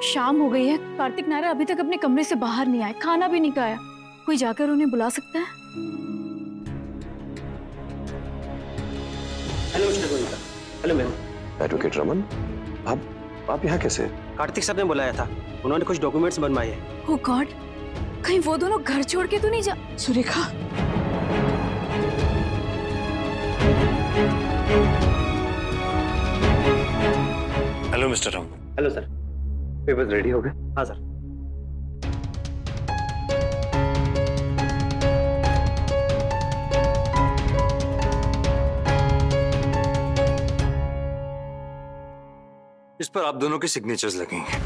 शाम हो गई है, कार्तिक नायरा अभी तक अपने कमरे से बाहर नहीं आए, खाना भी नहीं खाया। कोई जाकर उन्हें बुला सकता है? Hello mister Govinda. Hello ma'am. Advocate Raman, आप यहाँ कैसे? कार्तिक साहब ने बुलाया था, उन्होंने कुछ डॉक्यूमेंट्स बनवाए हैं। ओह गॉड, कहीं वो दोनों घर छोड़ के तो नहीं जा? Surekha, hello mister Raman. Hello sir. Papers ready हो गए? हाँ सर। इस पर आप दोनों के सिग्नेचर्स लगेंगे।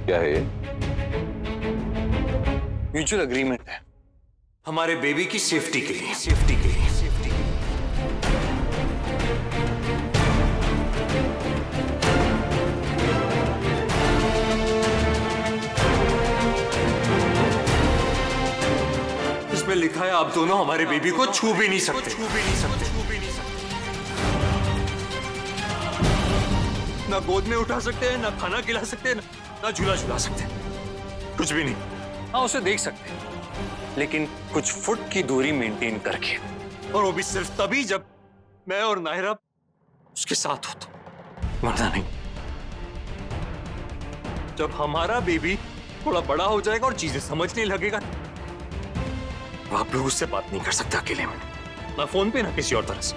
क्या है ये? म्यूचुअल एग्रीमेंट है हमारे बेबी की सेफ्टी के लिए। इसमें लिखा है आप दोनों हमारे बेबी को छू भी नहीं सकते। ना गोद में उठा सकते हैं, ना खाना खिला सकते हैं, ना झूला झुला सकते हैं, कुछ भी नहीं। हाँ, उसे देख सकते हैं, लेकिन कुछ फुट की दूरी मेंटेन करके, और वो भी सिर्फ तभी जब मैं और नायरा उसके साथ हो तो, वरना नहीं। जब हमारा बेबी थोड़ा बड़ा हो जाएगा और चीजें समझने लगेगा, आप लोग उससे बात नहीं कर सकते अकेले में, ना फोन पे ना किसी और तरह से,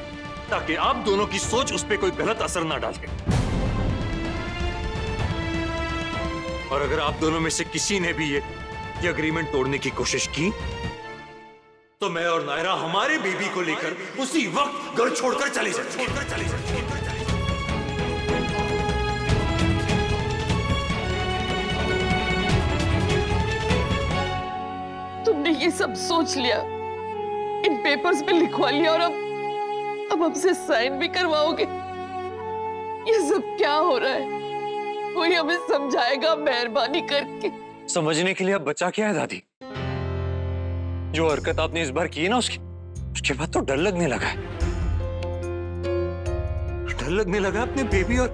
ताकि आप दोनों की सोच उस पर कोई गलत असर ना डाले। और अगर आप दोनों में से किसी ने भी ये एग्रीमेंट तोड़ने की कोशिश की, तो मैं और नायरा हमारे बेबी को लेकर उसी वक्त घर छोड़कर चले जाएंगे। तुमने ये सब सोच लिया, इन पेपर्स पे लिखवा लिया, और अब हमसे साइन भी करवाओगे? ये सब क्या हो रहा है? कोई हमें समझाएगा मेहरबानी करके? समझने के लिए अब बचा क्या है दादी? जो हरकत आपने इस बार की है ना, उसके बाद तो डर लगने लगा है। डर लगने लगा अपने बेबी और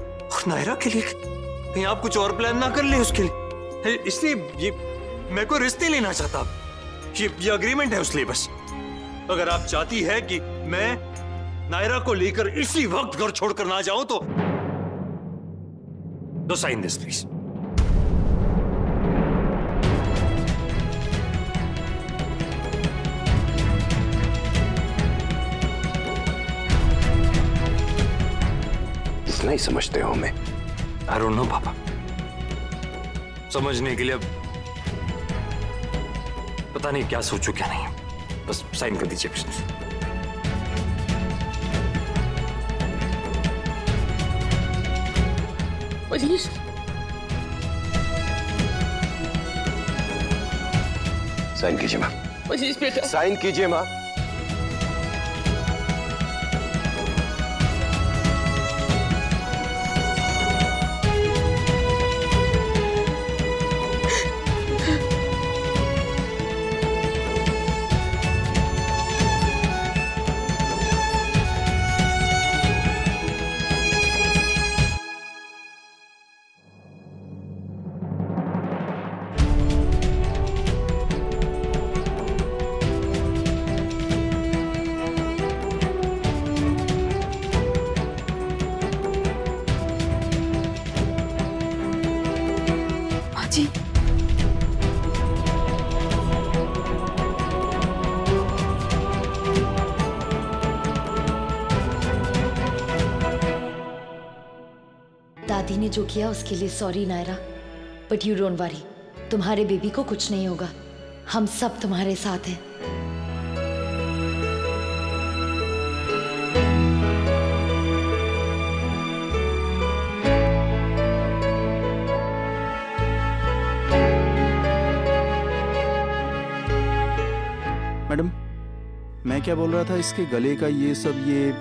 नायरा के लिए। कहीं आप कुछ और प्लान ना कर ले उसके लिए। इसलिए ये मैं कोई रिश्ते लेना चाहता। ये अग्रीमेंट है उसलिए बस। अगर आप चाहती है कि मैं नायरा को लेकर इसी वक्त घर छोड़कर ना जाऊं तो साइन दिस प्लीज। इतना ही समझते हो हमें? आई डोंट नो पापा। समझने के लिए अब पता नहीं क्या सोचूं क्या नहीं। बस साइन कर दीजिए प्लीज। मनीष, साइन कीजिए माँ। मनीष बेटा, साइन कीजिए माँ। जी, दादी ने जो किया उसके लिए sorry Naira, but you don't worry, तुम्हारे बेबी को कुछ नहीं होगा। हम सब तुम्हारे साथ हैं। मैडम, मैं क्या बोल रहा था, इसके गले का ये सब, ये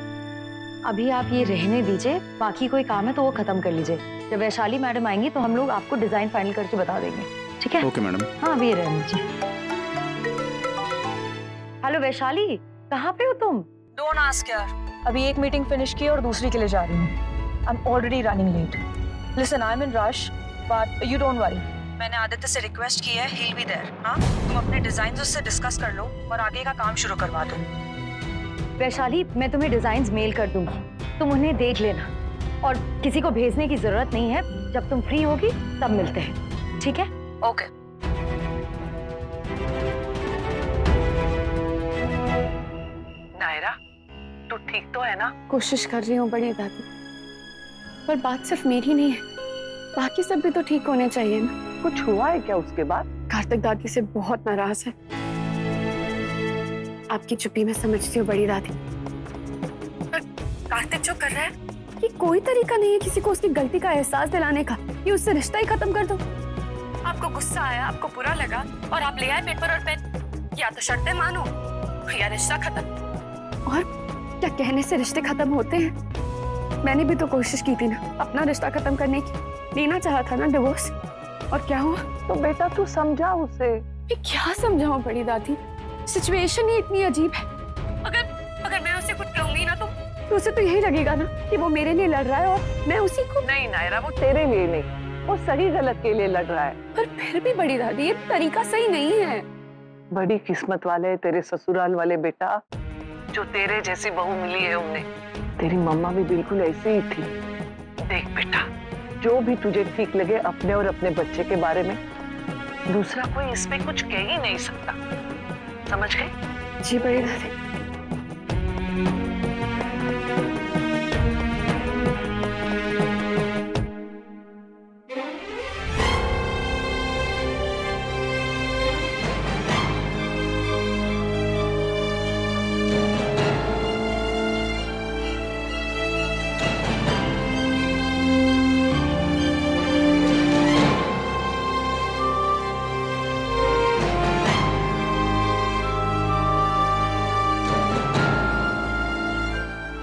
अभी आप ये रहने दीजिए, बाकी कोई काम है तो वो खत्म कर लीजिए। जब वैशाली मैडम आएंगी तो हम लोग आपको डिजाइन फाइनल करके बता देंगे, ठीक है? Okay madam. हाँ, अभी ये रहने दीजिए। हेलो वैशाली, कहाँ पे हो तुम? डोंट आस्क यार। अभी एक मीटिंग फिनिश की और दूसरी के लिए जा रही हूँ। I am already running late. Listen, I am in rush but you don't worry. मैंने आदित्य से रिक्वेस्ट की है, ही विल बी देयर। हाँ, तुम अपने डिजाइन उससे डिस्कस कर लो और आगे का काम शुरू करवा दो। वैशाली, मैं तुम्हें डिजाइन्स मेल कर दूंगी, तुम उन्हें देख लेना और किसी को भेजने की जरूरत नहीं है। जब तुम फ्री होगी तब मिलते हैं, ठीक है? ओके। नायरा, तू ठीक तो है ना? कोशिश कर रही हूँ बड़ी दादी, पर बात सिर्फ मेरी नहीं है, बाकी सब भी तो ठीक होने चाहिए ना। कुछ हुआ है क्या उसके बाद? कार्तिक दादी से बहुत नाराज है। आपकी चुप्पी मैं समझती हूँ बड़ी दादी, पर कार्तिक जो कर रहा है ये कोई तरीका नहीं है किसी को उसकी गलती का एहसास दिलाने का। ये उससे रिश्ता ही खत्म कर दो। आपको गुस्सा आया, आपको बुरा लगा और आप ले आए पेपर और पेन। या तो शर्तें मानो या रिश्ता खत्म। और क्या कहने से रिश्ते खत्म होते हैं? मैंने भी तो कोशिश की थी ना अपना रिश्ता खत्म करने की, लेना चाहा था ना डिवोर्स, और क्या हुआ? तो बेटा तू समझा उसे। मैं क्या समझाऊं बड़ी दादी, सिचुएशन ही इतनी अजीब है। अगर मैं उसे कुछ कहूंगी ना तो उसे तो यही लगेगा ना कि वो मेरे लिए लड़ रहा है और मैं उसी को। नहीं नायरा, वो तेरे लिए नहीं, वो सही गलत के लिए लड़ रहा है। पर फिर भी बड़ी दादी ये तरीका सही नहीं है। बड़ी किस्मत वाले तेरे ससुराल वाले बेटा, जो तेरे जैसी बहू मिली है उन्हें। तेरी मम्मा भी बिल्कुल ऐसी ही थी। देख बेटा, जो भी तुझे ठीक लगे अपने और अपने बच्चे के बारे में, दूसरा कोई इसमें कुछ कह ही नहीं सकता। समझ गई? जी बड़ी दादी।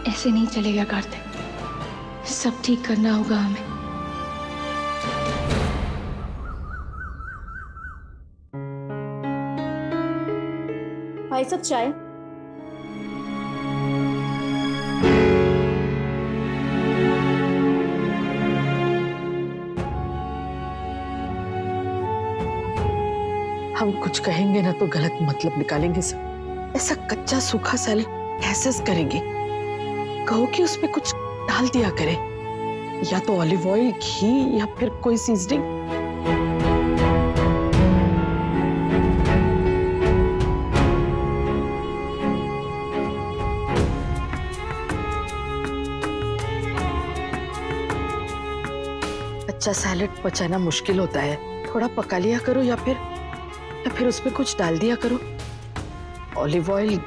ऐसे नहीं चलेगा कार्तिक, सब ठीक करना होगा हमें। भाई सब चाय। हम कुछ कहेंगे ना तो गलत मतलब निकालेंगे सब। ऐसा कच्चा सूखा सैलेड कैसे करेंगे? कहो कि उसमें कुछ डाल दिया करे, या तो ऑलिव ऑयल, घी या फिर कोई सीजनिंग। कच्चा सैलेड पचाना मुश्किल होता है, थोड़ा पका लिया करो या फिर उसमें कुछ डाल दिया करो, ऑलिव ऑयल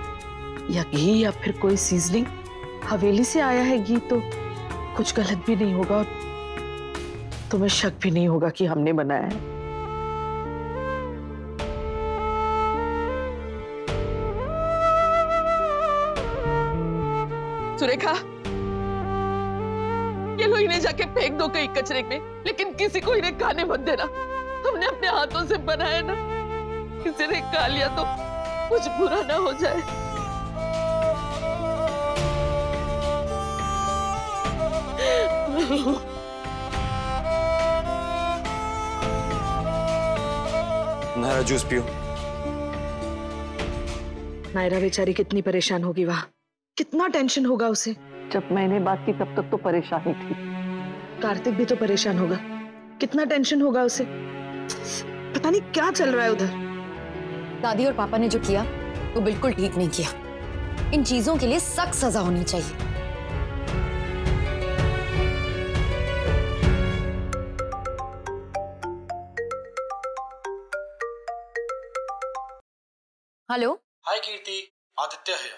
या घी या फिर कोई सीजनिंग। हवेली से आया है घी तो कुछ गलत भी नहीं होगा और तुम्हें शक भी नहीं होगा कि हमने बनाया है। सुरेखा, ये लो इन्हें जाके फेंक दो कहीं कचरे में, लेकिन किसी को इन्हें खाने मत देना। हमने अपने हाथों से बनाया ना, किसी ने खा लिया तो कुछ बुरा ना हो जाए। नायरा जूस पियो। नायरा बेचारी कितनी परेशान होगी, वहां कितना टेंशन होगा उसे। जब मैंने बात की तब तक तो परेशानी थी। कार्तिक भी तो परेशान होगा, कितना टेंशन होगा उसे। पता नहीं क्या चल रहा है उधर। दादी और पापा ने जो किया वो बिल्कुल ठीक नहीं किया। इन चीजों के लिए सख्त सजा होनी चाहिए। हेलो। हाय कीर्ति, आदित्य है।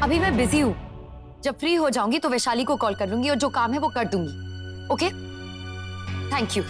अभी मैं बिजी हूँ, जब फ्री हो जाऊंगी तो वैशाली को कॉल कर लूंगी और जो काम है वो कर दूंगी। Okay, thank you.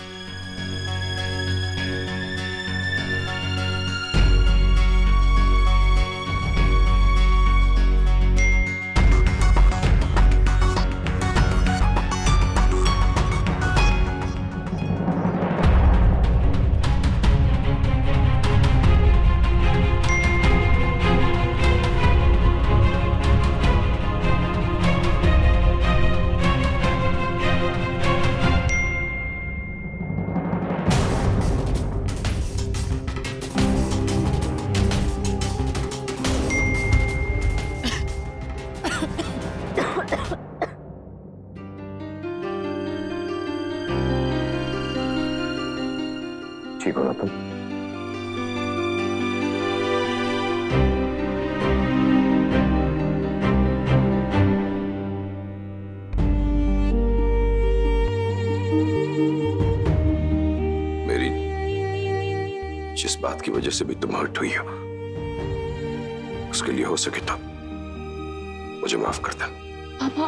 ठीक हो ना तुम? मेरी जिस बात की वजह से भी तुम हर्ट हुई हो, उसके लिए हो सके तो मुझे माफ कर दे। पापा,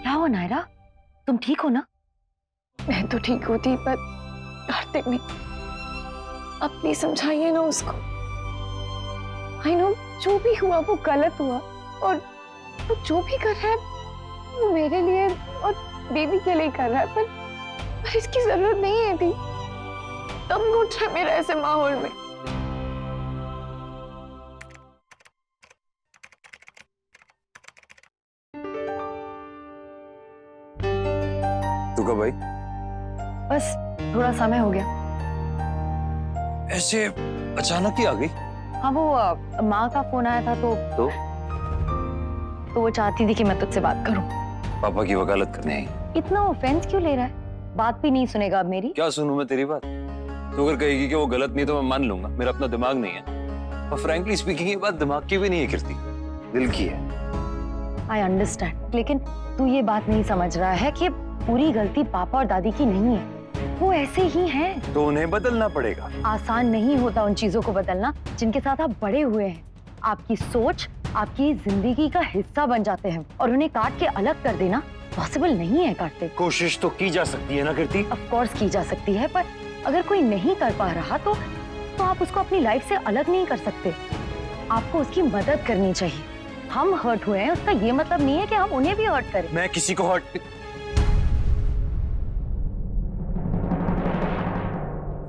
क्या हो नायरा, तुम ठीक हो ना? मैं तो ठीक होती, पर कार्तिक ने अब प्लीज समझाइए ना उसको। आई नो जो भी हुआ वो गलत हुआ, और वो जो भी कर रहा है वो मेरे लिए और बेबी के लिए कर रहा है, पर इसकी जरूरत नहीं है अभी। दम घुट रहा है मेरा ऐसे माहौल में। तू कब आई? बस थोड़ा समय हो गया। ऐसे अचानक ही आ गई? हाँ, वो माँ का फोन आया था तो वो चाहती थी कि मैं तुझसे बात करूं। पापा की वकालत करने आई? इतना ऑफेंस क्यों ले रहा है? बात भी नहीं सुनेगा अब मेरी? क्या सुनूं मैं तेरी बात? तू अगर कहेगी कि वो गलत नहीं तो मैं मान लूंगा, मेरा अपना दिमाग नहीं है। और फ्रैंकली स्पीकिंग ये बात दिमाग की भी नहीं है कीर्ति, दिल की है। आई अंडरस्टैंड, लेकिन तू ये बात नहीं समझ रहा है कि पूरी गलती पापा और दादी की नहीं है। वो ऐसे ही हैं। तो उन्हें बदलना पड़ेगा। आसान नहीं होता उन चीजों को बदलना जिनके साथ आप बड़े हुए हैं। आपकी सोच आपकी जिंदगी का हिस्सा बन जाते हैं, और उन्हें काट के अलग कर देना पॉसिबल नहीं है कार्तिक। कोशिश तो की जा सकती है ना कीर्ति? ऑफ कोर्स की जा सकती है, पर अगर कोई नहीं कर पा रहा तो आप उसको अपनी लाइफ से अलग नहीं कर सकते। आपको उसकी मदद करनी चाहिए। हम हर्ट हुए हैं, उसका ये मतलब नहीं है कि हम उन्हें भी हर्ट करें। मैं किसी को हर्ट,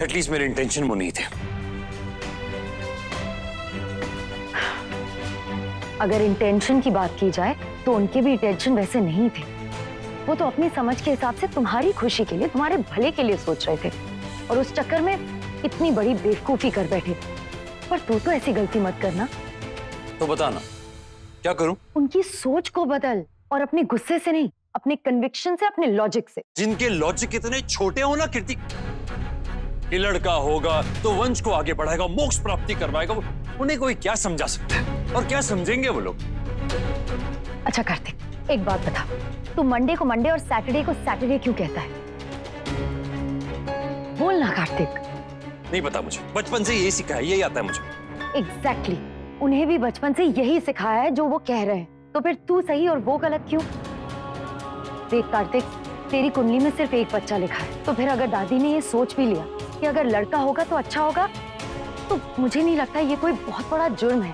एटलीस्ट मेरे इंटेंशन वो नहीं थे। अगर इंटेंशन की बात की जाए तो उनके भी इंटेंशन वैसे नहीं थे। वो तो अपनी समझ के हिसाब से तुम्हारी खुशी के लिए, तुम्हारे भले के लिए सोच रहे थे, और उस चक्कर में इतनी बड़ी बेवकूफी कर बैठे। पर तू तो ऐसी गलती मत करना। तो बताना क्या करूं? उनकी सोच को बदल, और अपने गुस्से से नहीं, अपने कन्विक्शन से, अपने लॉजिक से। जिनके लॉजिक इतने छोटे हो ना कीर्ति, ये लड़का होगा तो वंश को आगे बढ़ाएगा, मोक्ष प्राप्ति करवाएगा, उन्हें कोई क्या समझा सकता है? और क्या समझेंगे वो लोग? अच्छा कार्तिक, एक बात बता, तू मंडे को मंडे और सैटरडे को सैटरडे क्यों कहता है? बोल ना कार्तिक। नहीं पता मुझे, बचपन से यही सिखाया, यही आता है मुझे। एग्जैक्टली, उन्हें भी बचपन से यही सिखाया है जो वो कह रहे हैं। तो फिर तू सही और वो गलत क्यों? देख कार्तिक, तेरी कुंडली में सिर्फ एक बच्चा लिखा है, तो फिर अगर दादी ने ये सोच भी लिया कि अगर लड़का होगा तो अच्छा होगा, तो मुझे नहीं लगता ये कोई बहुत बड़ा जुर्म है।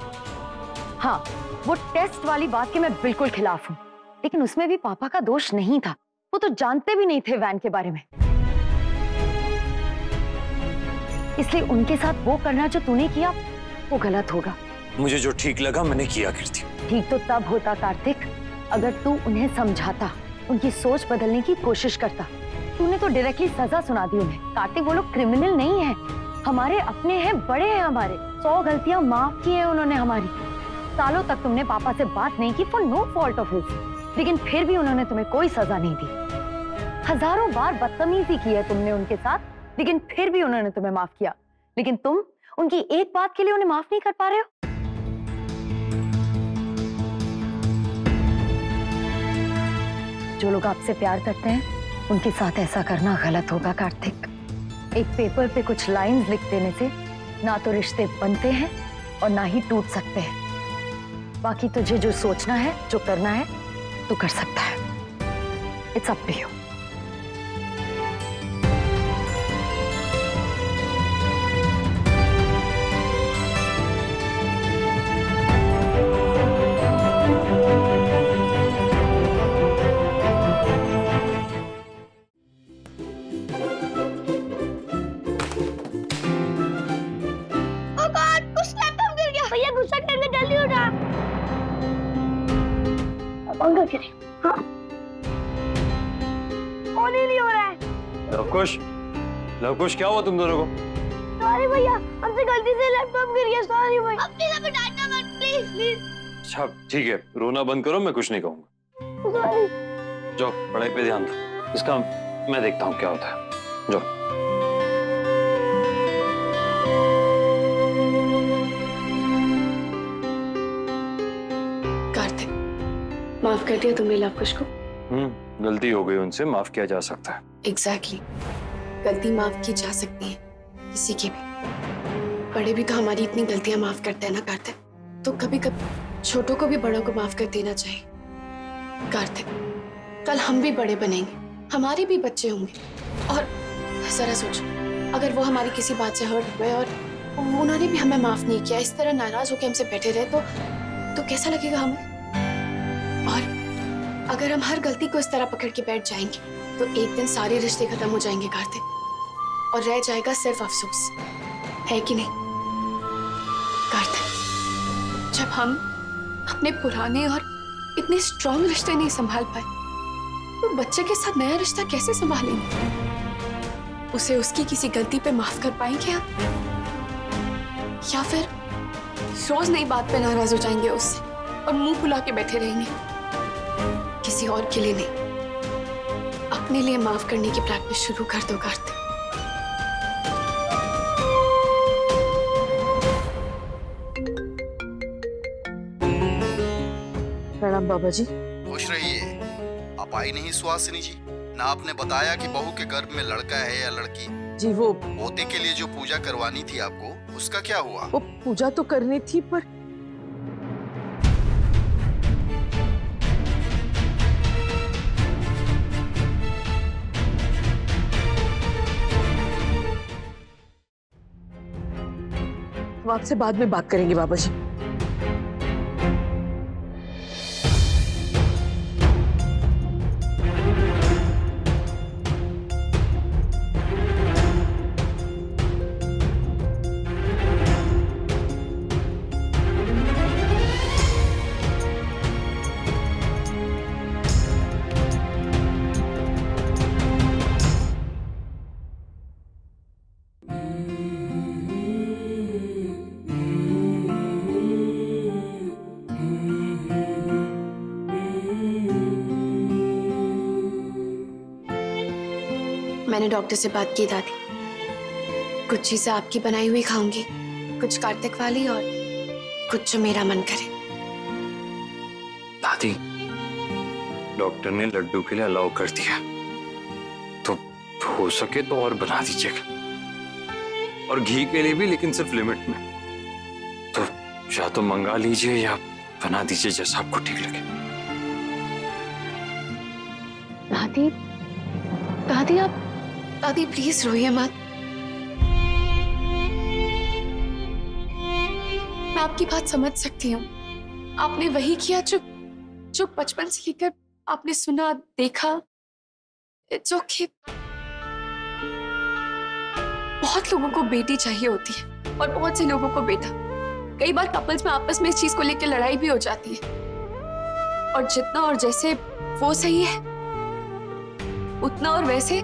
हाँ, वो टेस्ट वाली बात के मैं बिल्कुल खिलाफ हूँ, लेकिन उसमें भी पापा का दोष नहीं था। वो तो जानते भी नहीं थे वैन के बारे में, इसलिए उनके साथ वो करना जो तूने किया वो गलत होगा। मुझे जो ठीक लगा मैंने किया कीर्ति। ठीक तो तब होता कार्तिक अगर तू उन्हें समझाता, उनकी सोच बदलने की कोशिश करता। तूने तो डायरेक्टली सजा सुना दी उन्हें। कार्तिक, वो लोग क्रिमिनल नहीं हैं, हमारे अपने हैं, बड़े हैं हमारे। 100 गलतियां माफ की हैं उन्होंने हमारी। सालों तक तुमने पापा से बात नहीं की for no fault of his, लेकिन फिर भी उन्होंने तुम्हें कोई सजा नहीं दी। हजारों बार बदतमीजी की है तुमने उनके साथ, लेकिन फिर भी उन्होंने तुम्हें माफ किया। लेकिन तुम उनकी एक बात के लिए उन्हें माफ नहीं कर पा रहे हो। जो लोग आपसे प्यार करते हैं उनके साथ ऐसा करना गलत होगा कार्तिक। एक पेपर पे कुछ लाइंस लिख देने से ना तो रिश्ते बनते हैं और ना ही टूट सकते हैं। बाकी तुझे जो सोचना है, जो करना है, तू कर सकता है। It's up to you. हाँ, ऑन ही नहीं हो रहा है। लवकुश, लवकुश क्या हुआ तुम दोनों को? सॉरी भैया, हमसे गलती से लैपटॉप गिर गया, सॉरी भैया। अब प्लीज हमें डांटना मत, प्लीज प्लीज। अच्छा ठीक है, रोना बंद करो, मैं कुछ नहीं कहूंगा। सॉरी। जाओ पढ़ाई पे ध्यान दो, इसका मैं देखता हूँ क्या होता है। जाओ। कार्तिक, माफ कर दिया तुमने लवकुश को? गलती हो गई, उनसे माफ किया जा सकता है। एग्जैक्टली, गलती माफ की जा सकती है किसी की भी। बड़े भी तो हमारी इतनी गलतियां माफ करते हैं ना कार्तिक, तो कभी कभी छोटों को भी बड़ों को माफ कर देना चाहिए। कार्तिक, कल हम भी बड़े बनेंगे, हमारे भी बच्चे होंगे, और जरा सोचो अगर वो हमारी किसी बात से हर्ट हुए और उन्होंने भी हमें माफ नहीं किया, इस तरह नाराज होकर हमसे बैठे रहे, तो कैसा लगेगा हमें? और अगर हम हर गलती को इस तरह पकड़ के बैठ जाएंगे तो एक दिन सारे रिश्ते खत्म हो जाएंगे कार्तिक, और रह जाएगा सिर्फ अफसोस, है कि नहीं कार्तिक? जब हम अपने पुराने और इतने स्ट्रॉन्ग रिश्ते नहीं संभाल पाए, तो बच्चे के साथ नया रिश्ता कैसे संभालेंगे? उसे उसकी किसी गलती पे माफ कर पाएंगे आप, या फिर रोज नई बात पे नाराज हो जाएंगे उससे और मुंह फुला के बैठे रहेंगे? किसी और के लिए नहीं, अपने लिए माफ करने की प्रैक्टिस शुरू कर दो कार्तिक। प्रणाम बाबा जी। खुश रहिए। आप आई नहीं सुहासिनी जी, ना आपने बताया कि बहू के गर्भ में लड़का है या लड़की। जी वो पोते के लिए जो पूजा करवानी थी आपको, उसका क्या हुआ? वो पूजा तो करनी थी, पर हम आपसे बाद में बात करेंगे बाबा जी। मैंने डॉक्टर से बात की दादी, कुछ चीजें आपकी बनाई हुई खाऊंगी, कुछ कार्तिक वाली, और कुछ जो मेरा मन करे। दादी, डॉक्टर ने लड्डू के लिए अलाउ कर दिया, तो हो सके तो और बना दीजिएगा, और घी के लिए भी, लेकिन सिर्फ लिमिट में। तो या तो मंगा लीजिए या बना दीजिए, जैसा आपको ठीक लगे। दादी, दादी प्लीज रोइए मत। मैं आपकी बात समझ सकती हूँ, आपने वही किया जो बचपन से लेकर आपने सुना देखा, जो कि बहुत लोगों को बेटी चाहिए होती है और बहुत से लोगों को बेटा। कई बार कपल्स में आपस में इस चीज को लेकर लड़ाई भी हो जाती है, और जितना और जैसे वो सही है उतना और वैसे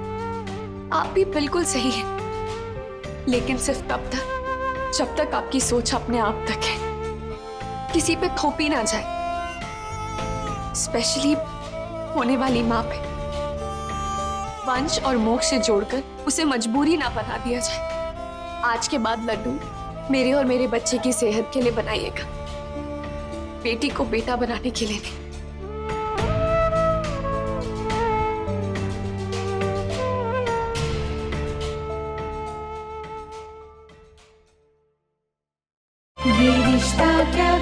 आप भी बिल्कुल सही हैं, लेकिन सिर्फ तब तक जब तक आपकी सोच अपने आप तक है, किसी पे थोपी ना जाए, स्पेशली होने वाली माँ पे। वंश और मोक्ष से जोड़कर उसे मजबूरी ना बना दिया जाए। आज के बाद लड्डू मेरे और मेरे बच्चे की सेहत के लिए बनाइएगा, बेटी को बेटा बनाने के लिए नहीं। ये रिश्ता क्या